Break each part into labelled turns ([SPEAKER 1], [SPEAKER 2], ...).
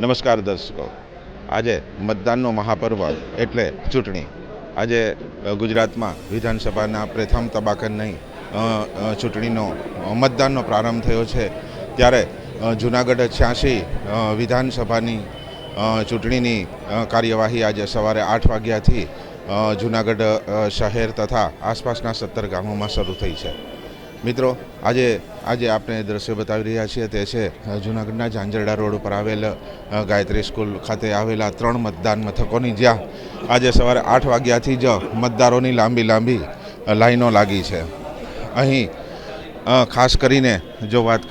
[SPEAKER 1] નમસ્કાર દર્શકો, આજે મતદાનનો મહાપર્વ એટલે ચૂંટણી. આજે ગુજરાતમાં વિધાનસભાના પ્રથમ તબક્કાની ચૂંટણીનો મતદાનનો પ્રારંભ થયો છે. ત્યારે જૂનાગઢ 86 વિધાનસભાની ચૂંટણીની કાર્યવાહી આજે સવારે 8 વાગ્યાથી જૂનાગઢ શહેર તથા આસપાસના 17 ગામોમાં શરૂ થઈ છે. મિત્રો, આજે આપણે દ્રશ્ય બતાવી રહ્યા છીએ તે છે જૂનાગઢના ઝાંઝરડા રોડ ઉપર આવેલ ગાયત્રી સ્કૂલ ખાતે આવેલા 3 મતદાન મથકોની, જ્યાં આજે સવારે 8 વાગ્યાથી જ મતદારોની લાંબી લાઈનો લાગી છે. અહીં ખાસ કરીને જો વાત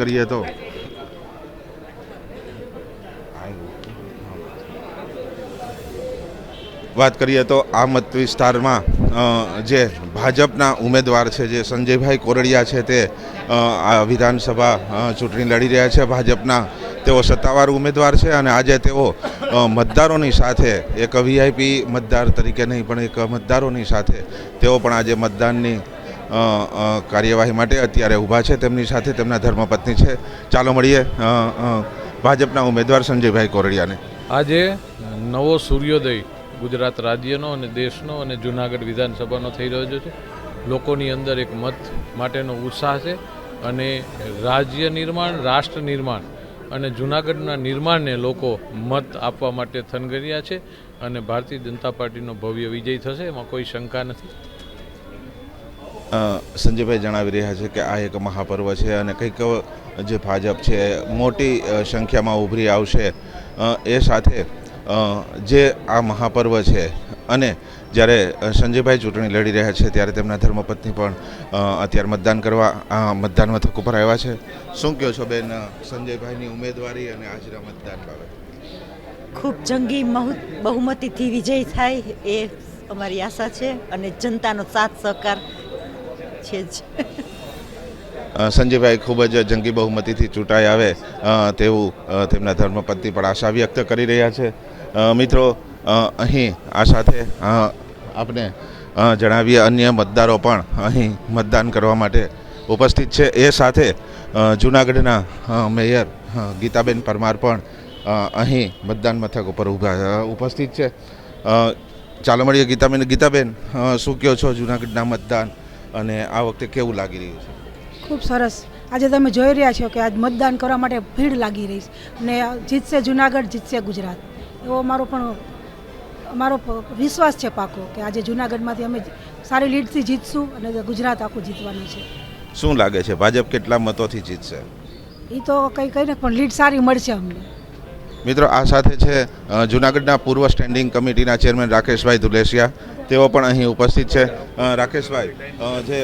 [SPEAKER 1] કરીએ તો આ મત વિસ્તારમાં જે ભાજપના ઉમેદવાર છે, જે સંજયભાઈ કોરડિયા છે, તે આ વિધાનસભા ચૂંટણી લડી રહ્યા છે. ભાજપના તેઓ સત્તાવાર ઉમેદવાર છે અને આજે તેઓ મતદારોની સાથે એક વીઆઈપી મતદાર તરીકે નહીં પણ એક મતદારોની સાથે તેઓ પણ આજે મતદાનની કાર્યવાહી માટે અત્યારે ઊભા છે. તેમની સાથે તેમના ધર્મપત્ની છે. ચાલો મળીએ ભાજપના ઉમેદવાર સંજયભાઈ કોરડિયાને.
[SPEAKER 2] આજે નવો સૂર્યોદય ગુજરાત રાજ્યનો અને દેશનો અને જૂનાગઢ વિધાનસભાનો થઈ રહ્યો છે. લોકોની અંદર એક મત માટેનો ઉત્સાહ છે અને રાજ્ય નિર્માણ, રાષ્ટ્ર નિર્માણ અને જૂનાગઢના નિર્માણને લોકો મત આપવા માટે થનગન્યા છે અને ભારતીય જનતા પાર્ટીનો ભવ્ય વિજય થશે, એમાં કોઈ શંકા નથી.
[SPEAKER 1] સંજયભાઈ જણાવી રહ્યા છે કે આ એક મહાપર્વ છે અને કંઈક જે ભાજપ છે મોટી સંખ્યામાં ઉભરી આવશે. એ સાથે જે આ મહાપર્વ છે અને જ્યારે સંજયભાઈ ચૂંટણી લડી રહ્યા છે ત્યારે તેમના ધર્મપત્ની પણ અત્યારે મતદાન કરવા મતદાન મથક ઉપર આવ્યા છે. શું કહો છો બેન, સંજયભાઈની ઉમેદવારી અને આજના મતદાન બાબતે?
[SPEAKER 3] ખૂબ જંગી બહુમતીથી વિજય થાય એ અમારી આશા છે અને જનતાનો સાથ સહકાર છે જ.
[SPEAKER 1] સંજયભાઈ ખૂબ જ જંગી બહુમતીથી ચૂંટાઈ આવે તેવું તેમના ધર્મપત્ની પણ આશા વ્યક્ત કરી રહ્યા છે. મિત્રો, અહીં આ સાથે આપણે જણાવીએ અન્ય મતદારો પણ અહીં મતદાન કરવા માટે ઉપસ્થિત છે. એ સાથે જૂનાગઢના મેયર ગીતાબેન પરમાર પણ અહીં મતદાન મથક ઉપર ઉપસ્થિત છે. ચાલો મળીએ ગીતાબેન, શું કહો છો જૂનાગઢના મતદાન અને આ વખતે કેવું લાગી રહ્યું છે?
[SPEAKER 4] ખૂબ સરસ. આજે તમે જોઈ રહ્યા છો કે આજ મતદાન કરવા માટે ભીડ લાગી રહી છે અને જીતશે જૂનાગઢ, જીતશે ગુજરાત, એવો અમારો વિશ્વાસ છે પાકો કે આજે જૂનાગઢમાંથી અમે સારી લીડથી જીતશું અને ગુજરાત આખું જીતવાનું છે.
[SPEAKER 1] શું લાગે છે ભાજપ કેટલા મતોથી જીતશે?
[SPEAKER 4] એ તો કંઈ પણ લીડ સારી મળશે અમને.
[SPEAKER 1] મિત્રો, આ સાથે છે જૂનાગઢના પૂર્વ સ્ટેન્ડિંગ કમિટીના ચેરમેન રાકેશભાઈ ધુલેસિયા, તેઓ પણ અહીં ઉપસ્થિત છે. રાકેશભાઈ, જે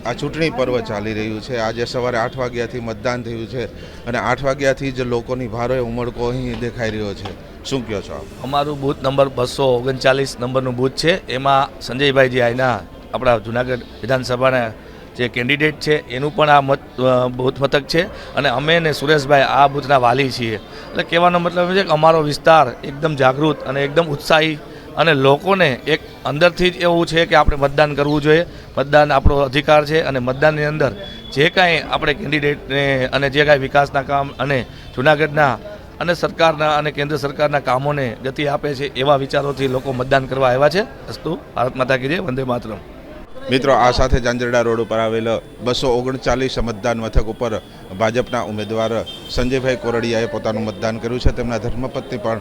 [SPEAKER 1] આ ચૂંટણી પર્વ ચાલી રહ્યું છે, આજે સવારે 8 વાગ્યાથી મતદાન થયું છે અને 8 વાગ્યાથી જ લોકોની ભારે ઉમળકો અહીં દેખાઈ રહ્યો છે. શું કહો છો?
[SPEAKER 5] અમારું બૂથ નંબર 239 નંબરનું બૂથ છે. એમાં સંજયભાઈ જે અહીંના આપણા જૂનાગઢ વિધાનસભાના જે કેન્ડિડેટ છે એનું પણ આ બૂથ મથક છે અને અમે ને સુરેશભાઈ આ બૂથના વાલી છીએ. એટલે કહેવાનો મતલબ એ છે કે અમારો વિસ્તાર એકદમ જાગૃત અને એકદમ ઉત્સાહી અને લોકોને એક અંદરથી જ એવું છે કે આપણે મતદાન કરવું જોઈએ. મતદાન આપણો અધિકાર છે અને મતદાનની અંદર જે કાંઈ આપણે કેન્ડિડેટને અને જે કાંઈ વિકાસના કામ અને જૂનાગઢના અને સરકારના અને કેન્દ્ર સરકારના કામોને ગતિ આપે છે એવા વિચારોથી લોકો મતદાન કરવા આવ્યા છે. અસ્તુ ભારત માતા કી જય, વંદે માતરમ.
[SPEAKER 1] મિત્રો, આ સાથે ઝાંઝરડા રોડ ઉપર આવેલ 239 મતદાન મથક ઉપર ભાજપના ઉમેદવાર સંજયભાઈ કોરડિયાએ પોતાનું મતદાન કર્યું છે. તેમના ધર્મપત્ની પણ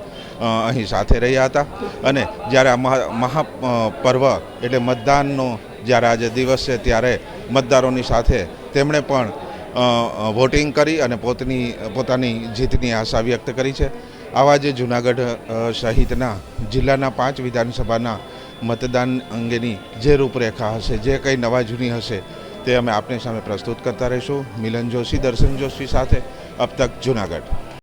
[SPEAKER 1] અહીં સાથે રહ્યા હતા અને જ્યારે આ મહાપર્વ એટલે મતદાનનો જ્યારે આજે દિવસ છે ત્યારે મતદારોની સાથે તેમણે પણ વોટિંગ કરી અને પોતાની જીતની આશા વ્યક્ત કરી છે. આવા જે જૂનાગઢ સહિતના જિલ્લાના 5 વિધાનસભાના મતદાન અંગેની જે રૂપરેખા હશે, જે કંઈ નવા જૂની હશે, તે અમે આપની સામે પ્રસ્તુત કરતા રહીશું. મિલન જોશી, દર્શન જોશી સાથે અબ તક જૂનાગઢ.